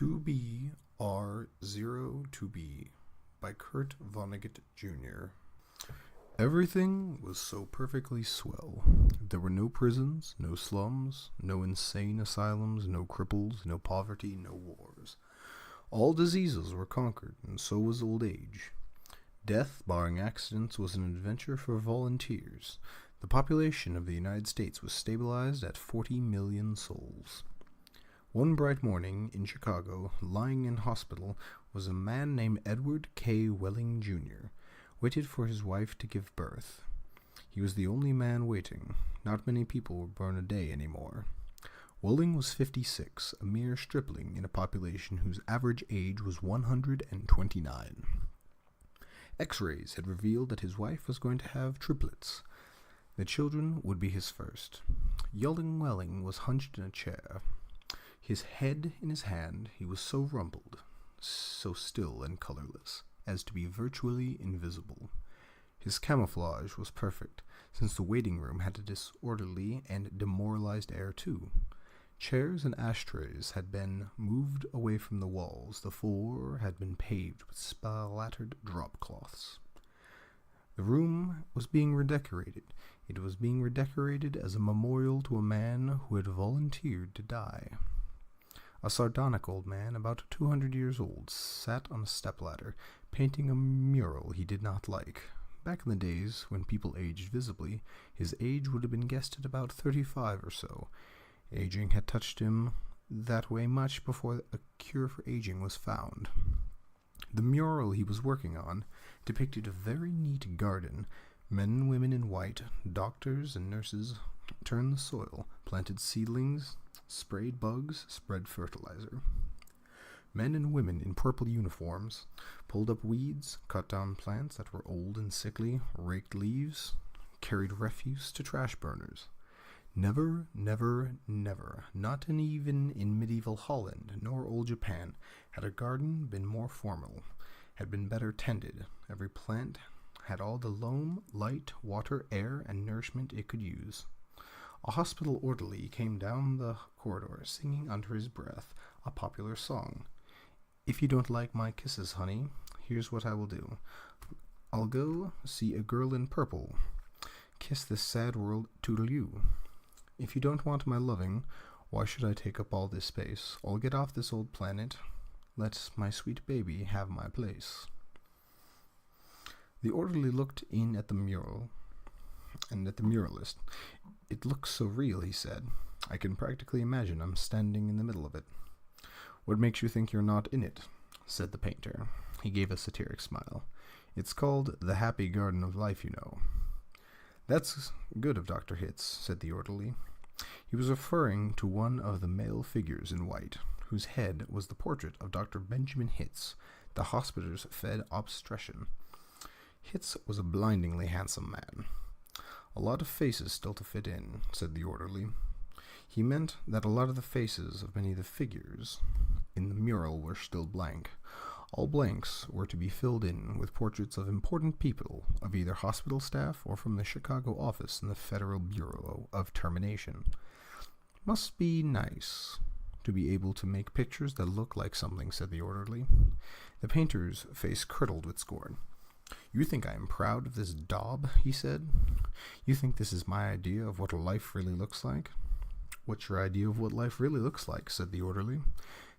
2BR02B by Kurt Vonnegut Jr. Everything was so perfectly swell. There were no prisons, no slums, no insane asylums, no cripples, no poverty, no wars. All diseases were conquered, and so was old age. Death, barring accidents, was an adventure for volunteers. The population of the United States was stabilized at 40 million souls. One bright morning in Chicago, lying in hospital, was a man named Edward K. Welling, Jr., waited for his wife to give birth. He was the only man waiting. Not many people were born a day anymore. Welling was 56, a mere stripling in a population whose average age was 129. X-rays had revealed that his wife was going to have triplets. The children would be his first. Young Welling was hunched in a chair. His head in his hand, he was so rumpled, so still and colorless, as to be virtually invisible. His camouflage was perfect, since the waiting room had a disorderly and demoralized air too. Chairs and ashtrays had been moved away from the walls. The floor had been paved with splattered drop cloths. The room was being redecorated. It was being redecorated as a memorial to a man who had volunteered to die. A sardonic old man, about 200 years old, sat on a stepladder, painting a mural he did not like. Back in the days when people aged visibly, his age would have been guessed at about 35 or so. Aging had touched him that way much before a cure for aging was found. The mural he was working on depicted a very neat garden. Men and women in white, doctors and nurses, turned the soil, planted seedlings, sprayed bugs, spread fertilizer. Men and women in purple uniforms pulled up weeds, cut down plants that were old and sickly, raked leaves, carried refuse to trash burners. Never, never, never, not even in medieval Holland nor old Japan, had a garden been more formal, had been better tended. Every plant had all the loam, light, water, air, and nourishment it could use. A hospital orderly came down the corridor, singing under his breath a popular song. "If you don't like my kisses, honey, here's what I will do. I'll go see a girl in purple. Kiss this sad world, toodle-you. If you don't want my loving, why should I take up all this space? I'll get off this old planet. Let my sweet baby have my place." The orderly looked in at the mural and at the muralist. "It looks so real," he said. "I can practically imagine I'm standing in the middle of it." "What makes you think you're not in it?" said the painter. He gave a satiric smile. "It's called the happy garden of life, you know." "That's good of Dr. Hitz," said the orderly. He was referring to one of the male figures in white, whose head was the portrait of Dr. Benjamin Hitz, the hospital's fed obstetrician. Hitz was a blindingly handsome man. "A lot of faces still to fit in," said the orderly. He meant that a lot of the faces of many of the figures in the mural were still blank. All blanks were to be filled in with portraits of important people, of either hospital staff or from the Chicago office in the Federal Bureau of Termination. "Must be nice to be able to make pictures that look like something," said the orderly. The painter's face curdled with scorn. "You think I am proud of this daub?" he said. "You think this is my idea of what life really looks like?" "What's your idea of what life really looks like?" said the orderly.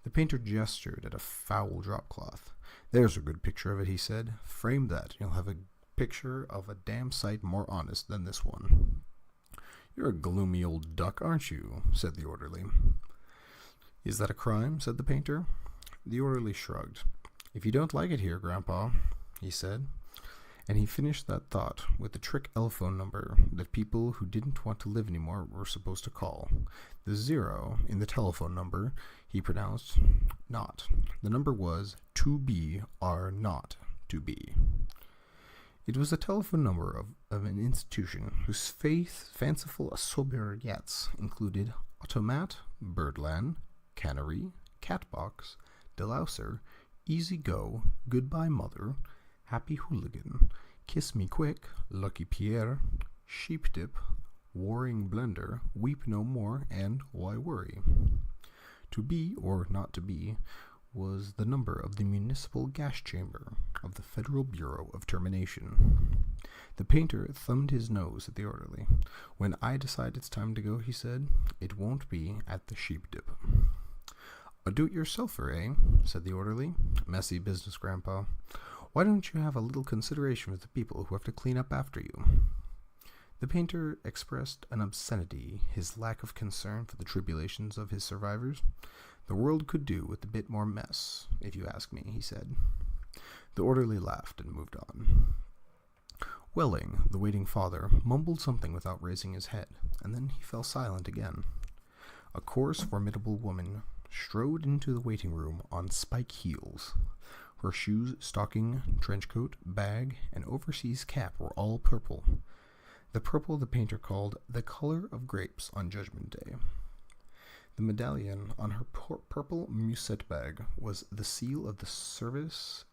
The painter gestured at a foul drop-cloth. "There's a good picture of it," he said. "Frame that, and you'll have a picture of a damn sight more honest than this one." "You're a gloomy old duck, aren't you?" said the orderly. "Is that a crime?" said the painter. The orderly shrugged. "If you don't like it here, Grandpa," he said. And he finished that thought with the trick telephone number that people who didn't want to live anymore were supposed to call. The 0 in the telephone number he pronounced not. The number was 2B are not to be. It was the telephone number of an institution whose fanciful sobriquets included Automat, Birdland, Cannery, Catbox, Delouser, Easy Go, Goodbye Mother, Happy Hooligan, Kiss Me Quick, Lucky Pierre, Sheep Dip, Warring Blender, Weep No More, and Why Worry? To be or not to be was the number of the municipal gas chamber of the Federal Bureau of Termination. The painter thumbed his nose at the orderly. "When I decide it's time to go," he said, "it won't be at the sheep dip." "A do-it-yourselfer, eh?" said the orderly. "Messy business, Grandpa. Why don't you have a little consideration for the people who have to clean up after you?" The painter expressed an obscenity, his lack of concern for the tribulations of his survivors. "The world could do with a bit more mess, if you ask me," he said. The orderly laughed and moved on. Welling, the waiting father, mumbled something without raising his head, and then he fell silent again. A coarse, formidable woman strode into the waiting room on spike heels. Her shoes, stocking, trench coat, bag, and overseas cap were all purple. The purple the painter called the color of grapes on Judgment Day. The medallion on her purple musette bag was the seal of the service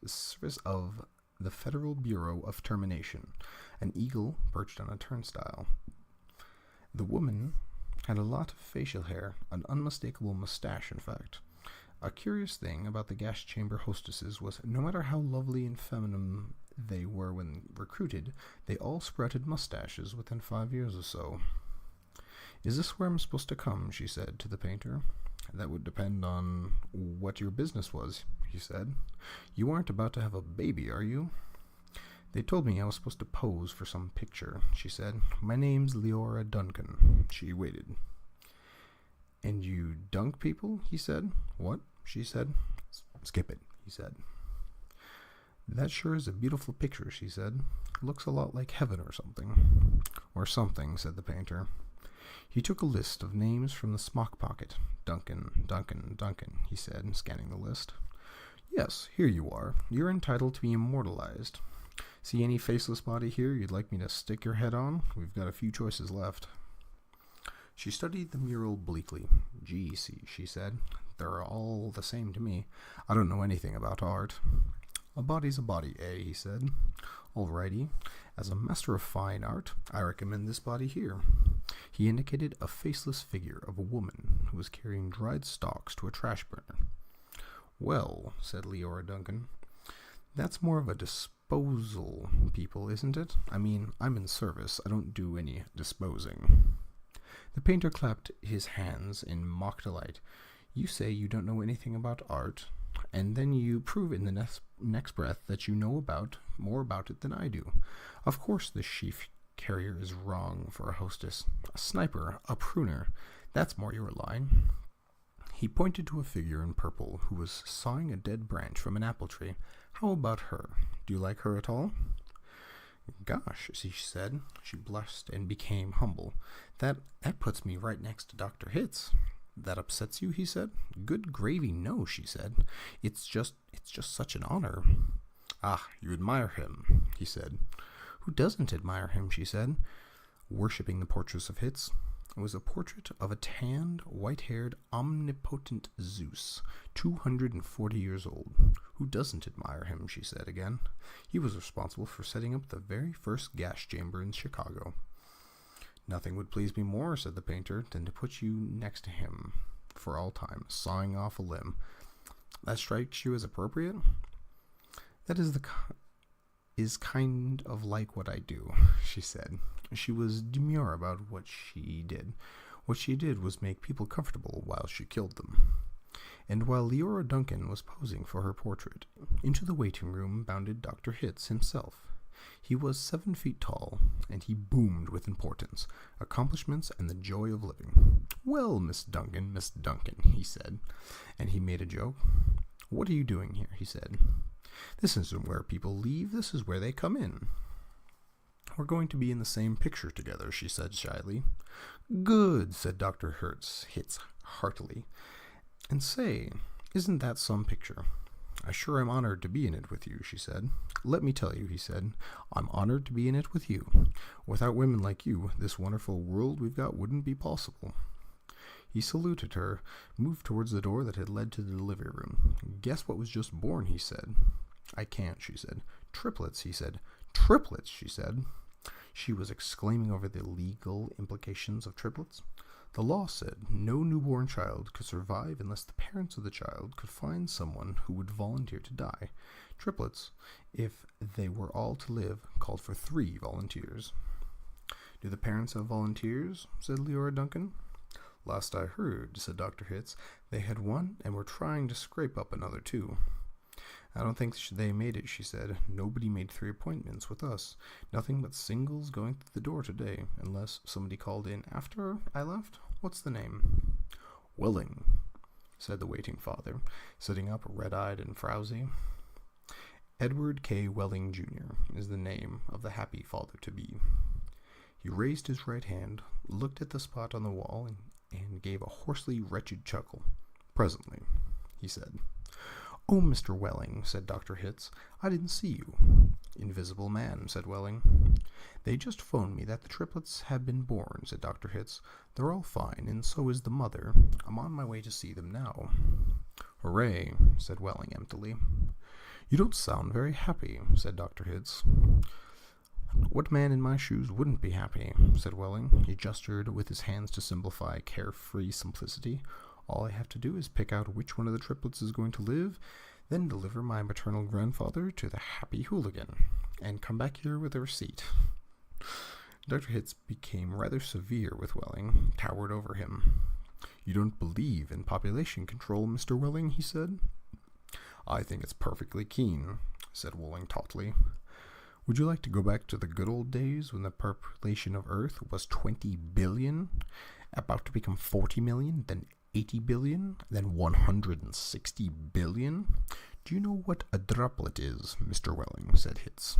of the Federal Bureau of Termination, an eagle perched on a turnstile. The woman had a lot of facial hair, an unmistakable mustache, in fact. A curious thing about the gas chamber hostesses was no matter how lovely and feminine they were when recruited, they all sprouted mustaches within 5 years or so. "Is this where I'm supposed to come?" she said to the painter. "That would depend on what your business was," he said. "You aren't about to have a baby, are you?" "They told me I was supposed to pose for some picture," she said. "My name's Leora Duncan." She waited. "And you dunk people?" he said. "What?" she said. "Skip it," he said. "That sure is a beautiful picture," she said. "Looks a lot like heaven or something." "Or something," said the painter. He took a list of names from the smock pocket. "Duncan, Duncan, Duncan," he said, scanning the list. "Yes, here you are. You're entitled to be immortalized. See any faceless body here you'd like me to stick your head on? We've got a few choices left." She studied the mural bleakly. "Gee," she said, "they're all the same to me. I don't know anything about art." "A body's a body, eh?" he said. "Alrighty. As a master of fine art, I recommend this body here." He indicated a faceless figure of a woman who was carrying dried stalks to a trash burner. "Well," said Leora Duncan, "that's more of a disposal people, isn't it? I mean, I'm in service. I don't do any disposing." The painter clapped his hands in mock delight. "You say you don't know anything about art, and then you prove in the next breath that you know more about it than I do. Of course the sheaf carrier is wrong for a hostess. A sniper, a pruner, that's more your line." He pointed to a figure in purple who was sawing a dead branch from an apple tree. "How about her? Do you like her at all?" "Gosh," she said. She blushed and became humble. That puts me right next to Dr. Hitz." "That upsets you?" he said. "Good gravy, no," she said. It's just such an honor." "Ah, you admire him," he said. "Who doesn't admire him?" she said, worshipping the portraits of Hitz. It was a portrait of a tanned, white-haired, omnipotent Zeus, 240 years old. "Who doesn't admire him?" she said again. "He was responsible for setting up the very first gas chamber in Chicago." "Nothing would please me more," said the painter, "than to put you next to him for all time, sawing off a limb. That strikes you as appropriate?" "That is kind of like what I do," she said. She was demure about what she did. What she did was make people comfortable while she killed them. And while Leora Duncan was posing for her portrait, into the waiting room bounded Dr. Hitz himself. He was 7 feet tall, and he boomed with importance, accomplishments, and the joy of living. "Well, Miss Duncan, he said, and he made a joke. "What are you doing here?" he said. "This isn't where people leave, this is where they come in." "We're going to be in the same picture together," she said shyly. "Good," said Dr. Hitz heartily. "And say, isn't that some picture?" "I sure am honored to be in it with you," she said. "Let me tell you," he said, "I'm honored to be in it with you. Without women like you, this wonderful world we've got wouldn't be possible." He saluted her, moved towards the door that had led to the delivery room. "Guess what was just born?" he said. "I can't," she said. "Triplets," he said. "Triplets," she said. She was exclaiming over the legal implications of triplets. The law said no newborn child could survive unless the parents of the child could find someone who would volunteer to die. Triplets, if they were all to live, called for 3 volunteers. Do the parents have volunteers? Said Leora Duncan. Last I heard, said Dr. Hitz, they had 1 and were trying to scrape up another 2. I don't think they made it, she said. Nobody made 3 appointments with us. Nothing but singles going through the door today, unless somebody called in after I left. What's the name? Welling, said the waiting father, sitting up red-eyed and frowsy. Edward K. Welling, Jr. is the name of the happy father-to-be. He raised his right hand, looked at the spot on the wall, and gave a hoarsely wretched chuckle. Presently, he said. Oh, Mr. Welling, said Dr. Hitz, I didn't see you. Invisible man, said Welling. They just phoned me that the triplets have been born, said Dr. Hitz. They're all fine, and so is the mother. I'm on my way to see them now. Hooray, said Welling emptily. You don't sound very happy, said Dr. Hitz. What man in my shoes wouldn't be happy, said Welling. He gestured with his hands to simplify carefree simplicity. All I have to do is pick out which one of the triplets is going to live, then deliver my maternal grandfather to the happy hooligan, and come back here with a receipt. Dr. Hitz became rather severe with Welling, towered over him. You don't believe in population control, Mr. Welling, he said. I think it's perfectly keen, said Welling tautly. Would you like to go back to the good old days when the population of Earth was 20 billion, about to become 40 million, then 80 billion, then 160 billion? Do you know what a droplet is, Mr. Welling, said Hitz.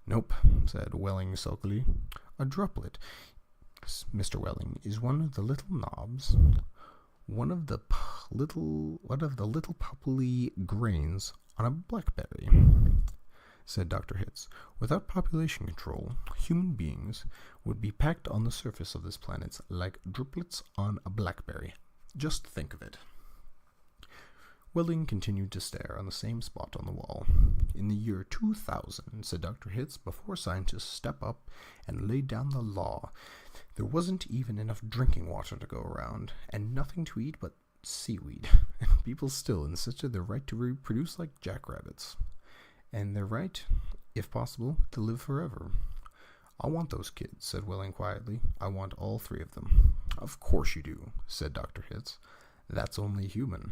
Nope, said Welling sulkily. A droplet, Mr. Welling, is one of the little knobs, one of the little poppy grains on a blackberry, said Dr. Hitz. Without population control, human beings would be packed on the surface of this planet like droplets on a blackberry. Just think of it. Welling continued to stare on the same spot on the wall. In the year 2000, said Dr. Hitz, before scientists stepped up and laid down the law, there wasn't even enough drinking water to go around, and nothing to eat but seaweed, and people still insisted their right to reproduce like jackrabbits, and their right, if possible, to live forever. I want those kids, said Welling quietly. I want all 3 of them. Of course you do, said Dr. Hitz. That's only human.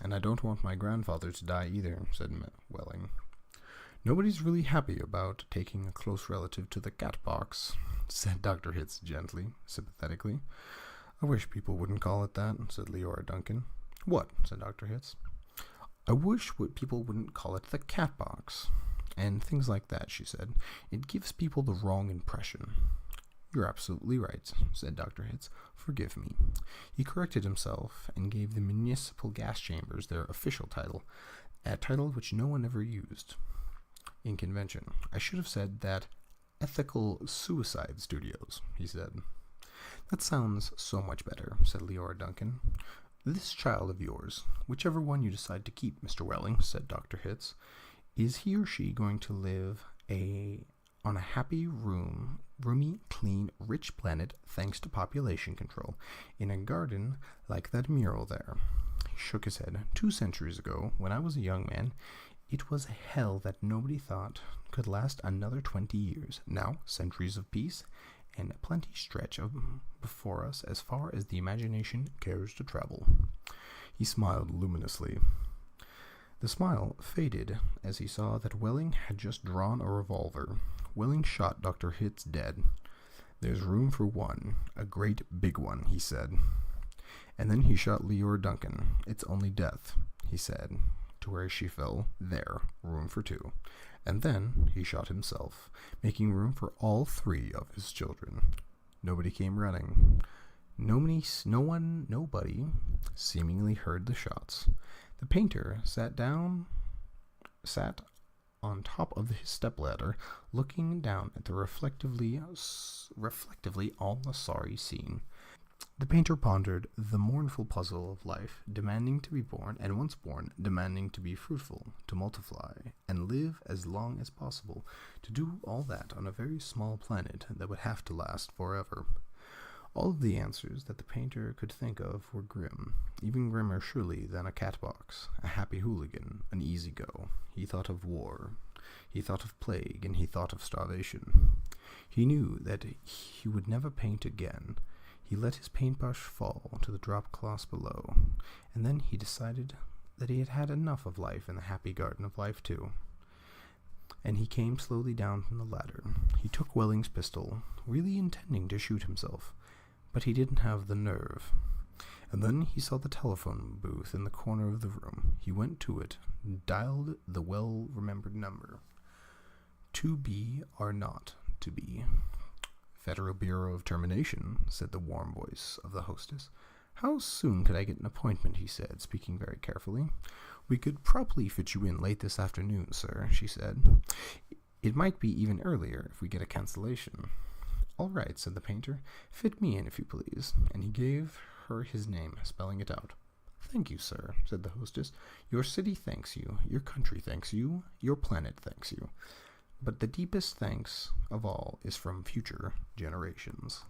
And I don't want my grandfather to die either, said Welling. Nobody's really happy about taking a close relative to the cat box, said Dr. Hitz gently, sympathetically. I wish people wouldn't call it that, said Leora Duncan. What? Said Dr. Hitz. I wish people wouldn't call it the cat box. And things like that, she said. It gives people the wrong impression. You're absolutely right, said Dr. Hitz. Forgive me. He corrected himself and gave the municipal gas chambers their official title, a title which no one ever used in convention. I should have said that ethical suicide studios, he said. That sounds so much better, said Leora Duncan. This child of yours, whichever one you decide to keep, Mr. Welling, said Dr. Hitz, is he or she going to live on a happy, roomy, clean, rich planet thanks to population control, in a garden like that mural there? He shook his head. 2 centuries ago, when I was a young man, it was a hell that nobody thought could last another 20 years. Now, centuries of peace, and plenty stretch before us as far as the imagination cares to travel. He smiled luminously. The smile faded as he saw that Welling had just drawn a revolver. Welling shot Dr. Hitz dead. There's room for 1, a great big one, he said. And then he shot Leora Duncan. It's only death, he said, to where she fell. There, room for 2. And then he shot himself, making room for all 3 of his children. Nobody came running. Nobody seemingly heard the shots. The painter sat on top of his stepladder, looking down at the reflectively on the sorry scene. The painter pondered the mournful puzzle of life, demanding to be born, and once born, demanding to be fruitful, to multiply, and live as long as possible, to do all that on a very small planet that would have to last forever. All of the answers that the painter could think of were grim, even grimmer surely than a cat box, a happy hooligan, an easy go. He thought of war, he thought of plague, and he thought of starvation. He knew that he would never paint again. He let his paintbrush fall to the drop cloths below, and then he decided that he had had enough of life in the happy garden of life too. And he came slowly down from the ladder. He took Welling's pistol, really intending to shoot himself, but he didn't have the nerve. And then he saw the telephone booth in the corner of the room. He went to it, dialed the well-remembered number. To be or not to be. Federal Bureau of Termination, said the warm voice of the hostess. How soon could I get an appointment, he said, speaking very carefully. We could probably fit you in late this afternoon, sir, she said. It might be even earlier if we get a cancellation. All right, said the painter. Fit me in, if you please. And he gave her his name, spelling it out. Thank you, sir, said the hostess. Your city thanks you, your country thanks you, your planet thanks you. But the deepest thanks of all is from future generations.